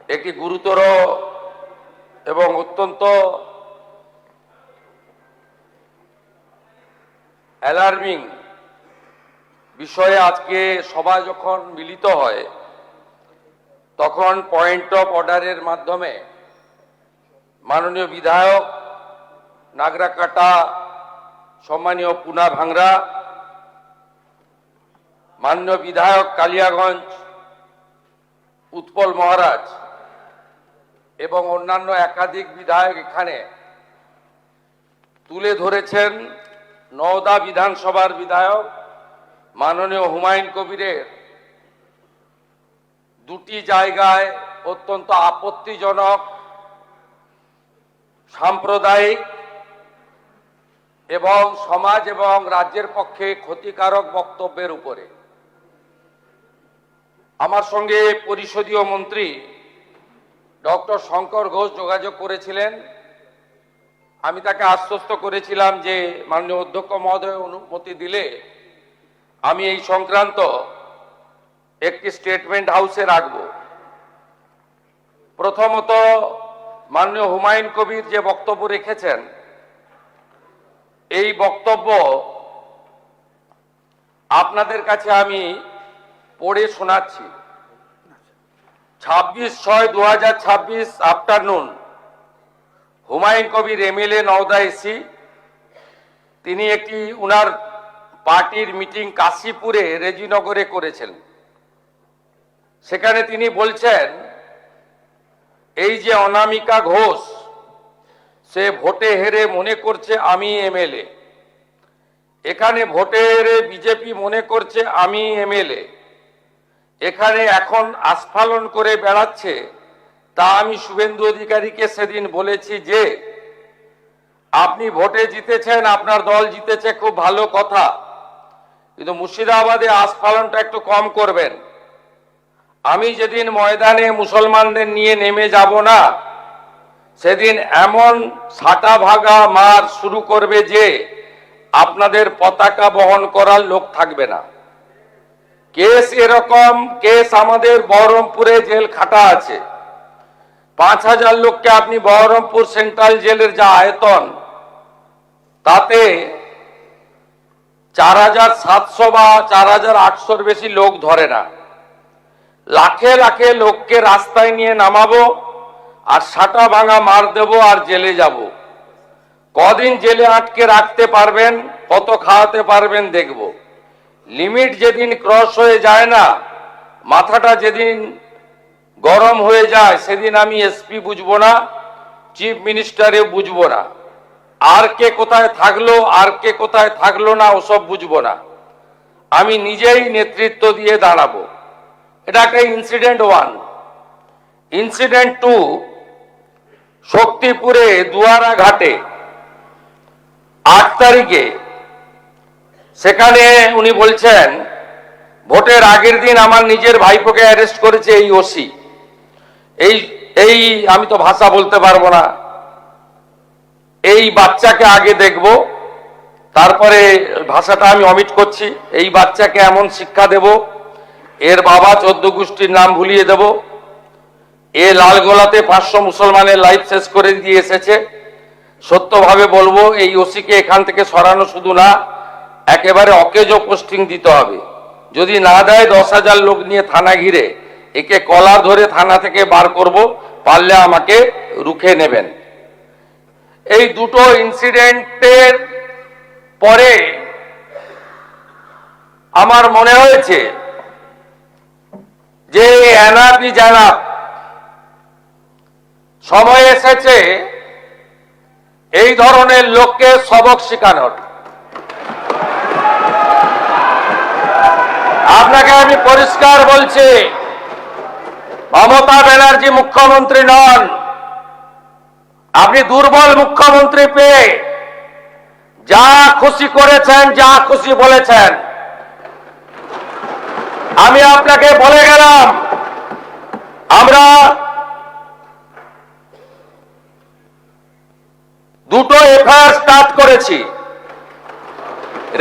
একটি গুরুতর এবং অত্যন্ত অ্যালার্মিং বিষয়ে আজকে সবাই যখন মিলিত হয় তখন পয়েন্ট অফ অর্ডারের মাধ্যমে মাননীয় বিধায়ক নাগরাকাটা, সম্মানীয় পুনা ভাংরা, মাননীয় বিধায়ক কালিয়াগঞ্জ উৎপল মহারাজ এবং অন্যান্য একাধিক বিধায়ক এখানে তুলে ধরেছেন নওদা বিধানসভার বিধায়ক মাননীয় হুমায়ুন কবিরের দুটি জায়গায় অত্যন্ত আপত্তিজনক সাম্প্রদায়িক এবং সমাজ এবং রাজ্যের পক্ষে ক্ষতিকারক বক্তব্যের উপরে আমার সঙ্গে পরিষদীয় মন্ত্রী ডক্টর শঙ্কর ঘোষ যোগাযোগ করেছিলেন। আমি তাকে আশ্বস্ত করেছিলাম যে মাননীয় অধ্যক্ষ মহোদয় অনুমতি দিলে আমি এই সংক্রান্ত একটি স্টেটমেন্ট হাউসে রাখব। প্রথমত, মাননীয় হুমায়ুন কবির যে বক্তব্য রেখেছেন এই বক্তব্য আপনাদের কাছে আমি পড়ে শোনাচ্ছি। 26/6/2026 afternoon, Humayun Kabir MLA Nowda AC, তিনি একটি উনার পার্টির মিটিং কাশীপুরে রেজিনগরে করেছেন। সেখানে তিনি বলছেন এই যে অনামিকা ঘোষ সে ভোটে হেরে মনে করছে আমি এমএলএ, এখানে ভোটে হেরে বিজেপি মনে করছে আমি এমএলএ, এখানে এখন আস্ফালন করে বেড়াচ্ছে। তা আমি শুভেন্দু অধিকারীকে সেদিন বলেছি যে আপনি ভোটে জিতেছেন, আপনার দল জিতেছে, খুব ভালো কথা, কিন্তু মুর্শিদাবাদে আস্ফালনটা একটু কম করবেন। আমি যেদিন ময়দানে মুসলমানদের নিয়ে নেমে যাব না সেদিন এমন ছাটা ভাগা মার শুরু করবে যে আপনাদের পতাকা বহন করার লোক থাকবে না। কেস এরকম, কেস আমাদের বহরমপুরে জেল খাটা আছে। 5000 লোককে আপনি বহরমপুর সেন্ট্রাল জেলের যা আয়তন তাতে 4700 বা 4800-র বেশি লোক ধরে না। লাখে লাখে লোককে রাস্তায় নিয়ে নামাবো আর সাটা ভাঙা মার দেব আর জেলে যাব। কদিন জেলে আটকে রাখতে পারবেন, কত খাওয়াতে পারবেন দেখব। লিমিট যেদিন ক্রস হয়ে যায় না, মাথাটা যেদিন গরম হয়ে যায় সেদিন আমি এসপি বুঝবো না, চিফ মিনিস্টারে বুঝবো না, আর কে কোথায় থাকলো আর কে কোথায় থাকলো না ওসব বুঝবো না। আমি নিজেই নেতৃত্ব দিয়ে দাঁড়াবো। এটা একটা ইনসিডেন্ট 1। ইনসিডেন্ট 2, শক্তিপুরে দুয়ারা ঘাটে 8 তারিখে সেখানে উনি বলছেন ভোটের আগের দিন আমার নিজের ভাইপোকে অ্যারেস্ট করেছে এই ওসি। এই আমি তো ভাষা বলতে পারবো না, এই বাচ্চাকে আগে দেখব, তারপরে ভাষাটা আমি অমিট করছি। এই বাচ্চাকে এমন শিক্ষা দেব, এর বাবা 14 গোষ্ঠীর নাম ভুলিয়ে দেব। এ লালগোলাতে 500 মুসলমানের লাইফ শেষ করে দিয়ে এসেছে। সত্যভাবে বলবো, এই ওসিকে এখান থেকে সরানো শুধু না, একেবারে অকেজো পোস্টিং দিতে হবে। যদি না দেয় 10,000 লোক নিয়ে থানা ঘিরে একে কলার ধরে থানা থেকে বার করব, পারলে আমাকে রুখে নেবেন। এই দুটো ইনসিডেন্টের পরে আমার মনে হয়েছে যে এনাফি জানাব, সময় এসেছে এই ধরনের লোককে সবক শেখানোর। আপনাকে আমি পরিষ্কার বলছি, মমতা ব্যানার্জি মুখ্যমন্ত্রী নন। আপনি দুর্বল মুখ্যমন্ত্রী পেয়ে যা খুশি করেছেন, যা খুশি বলেছেন। আমি আপনাকে বলে গেলাম আমরা দুটো এফআইআর স্টার্ট করেছি।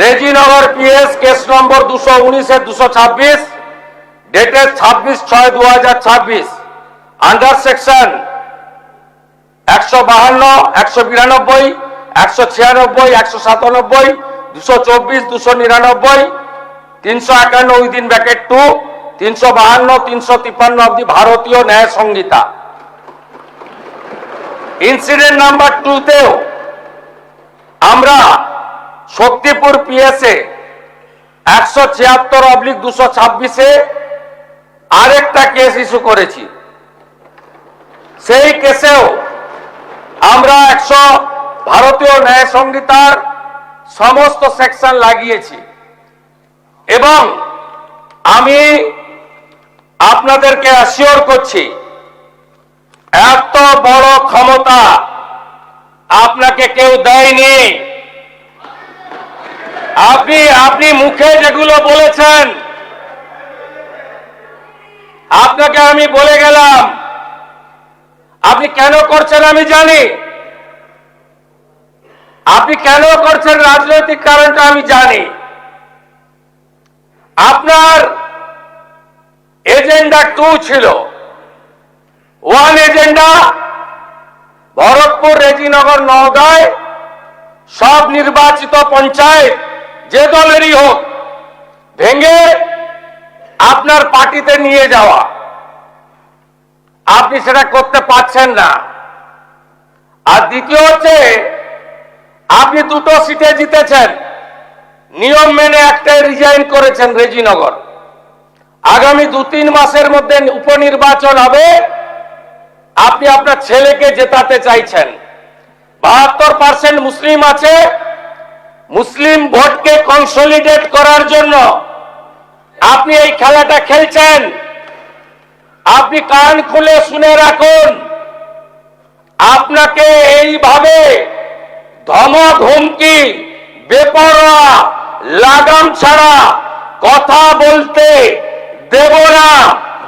Rejinagar PS case number 219-226 dated 26/6/2026, under section 152, 192, 196, 197, 224, 299, 351 within bracket 2, 352, 353 of the ভারতীয় ন্যায় সংহিতা। ইনসিডেন্ট নাম্বার 2 তেও আমরা শক্তিপুর পিএসএ 176/226 আরেকটা কেস ইস্যু করেছি। সেই কেসেও আমরা ভারতীয় ন্যায় সংহিতার সমস্ত সেকশন লাগিয়েছি এবং আমি আপনাদেরকে অ্যাসিওর করছি এত বড় ক্ষমতা আপনাকে কেউ দেয়নি। আপনি মুখে যেগুলো বলেছেন, আপনাকে আমি বলে গেলাম, আপনি কেন করছেন আমি জানি, আপনি কেন করছেন রাজনৈতিক কারণটা আমি জানি। আপনার এজেন্ডা 2 ছিল। 1 এজেন্ডা ভরতপুর, রেজিনগর, নওগাঁয় সব নির্বাচিত পঞ্চায়েত যে দলেরই হোক ভেঙে আপনার পার্টিতে নিয়ে যাওয়া। আপনি সেটা করতে পারছেন না। আর দ্বিতীয় হচ্ছে আপনি 2টো সিটে জিতেছেন, নিয়ম মেনে একটাই রিজাইন করেছেন রেজিনগর। আগামী 2-3 মাসের মধ্যে উপনির্বাচন হবে, আপনি আপনার ছেলেকে জেতাতে চাইছেন। 72% মুসলিম আছে, মুসলিম ভোটকে কনসলিডেট করার জন্য আপনি এই খেলাটা খেলছেন। আপনি কান খুলে শুনে রাখুন, আপনাকে এইভাবে ধমক হুমকি বেপরোয়া লাগাম ছাড়া কথা বলতে দেব না,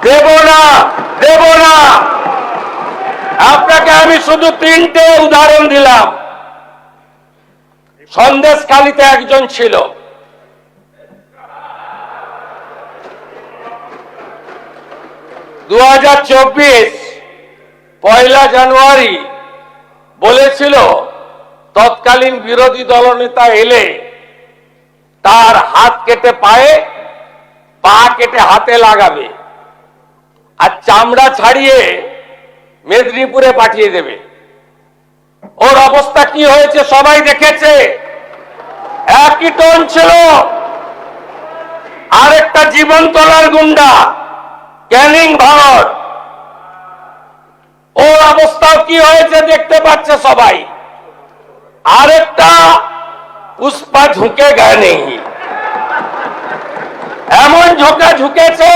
দেব না, দেব না। আপনাকে আমি শুধু 3টে উদাহরণ দিলাম। সন্দেশখালীতে একজন ছিল, পয়লা জানুয়ারি বলেছিল তৎকালীন বিরোধী দলনেতা এলে তার হাত কেটে পায়ে, পা কেটে হাতে লাগাবে আর চামড়া ছাড়িয়ে মেদিনীপুরে পাঠিয়ে দেবে। ওর অবস্থা কি হয়েছে সবাই দেখেছে। একই টোন ছিল। আরেকটা জীবনতলার গুন্ডা ক্যানিং ভারত, ওর অবস্থা কি হয়েছে দেখতে পাচ্ছে সবাই। আরেকটা পুষ্পা ঝুঁকে গেনি, এমন ঝোঁকা ঝুঁকেছে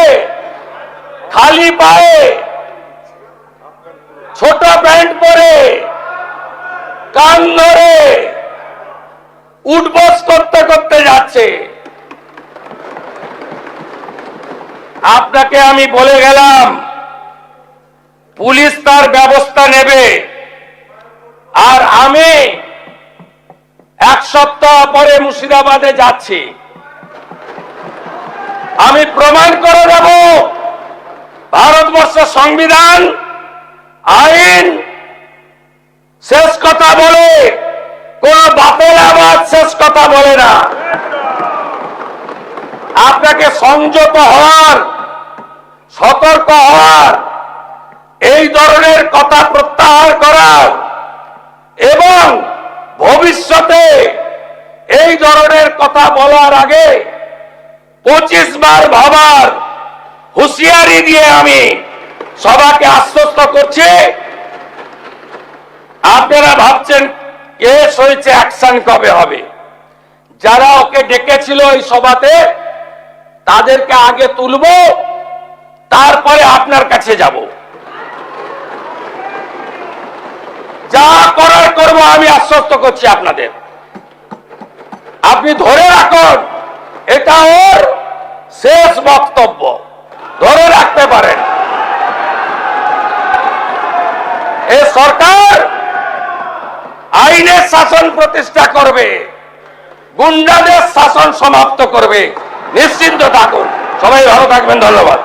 খালি পায়ে, ছোট প্যান্ট পরে, কান ধরে উঠবস করতে করতে যাচ্ছে। আপনাকে আমি বলে গেলাম পুলিশ তার ব্যবস্থা নেবে। আর আমি 1 সপ্তাহ পরে মুর্শিদাবাদে যাচ্ছি। আমি প্রমাণ করে দেব ভারতবর্ষের সংবিধান, আইন শেষ কথা বলে, কোন বাপের আবাদ শেষ কথা বলে না। আপনাকে সংযত হওয়ার, সতর্ক হওয়ার, এই ধরনের কথা প্রত্যাহার করার এবং ভবিষ্যতে এই ধরনের কথা বলার আগে 25 বার ভাবার হুঁশিয়ারি দিয়ে আমি সবাইকে আশ্বস্ত করছি। আপনারা ভাবছেন কেস হয়েছে, অ্যাকশন কবে হবে? যারা ওকে ডেকেছিল এই সভাতে তাদেরকে আগে তুলব, তারপরে আপনার কাছে যাব। যা করার করব, আমি আশ্বস্ত করছি আপনাদের। আপনি ধরে রাখুন, এটা ওর শেষ বক্তব্য, ধরে রাখতে পারেন। এ সরকার আইনের শাসন প্রতিষ্ঠা করবে, গুন্ডাদের শাসন সমাপ্ত করবে। নিশ্চিন্ত থাকুন। সবাই ভালো থাকবেন। ধন্যবাদ।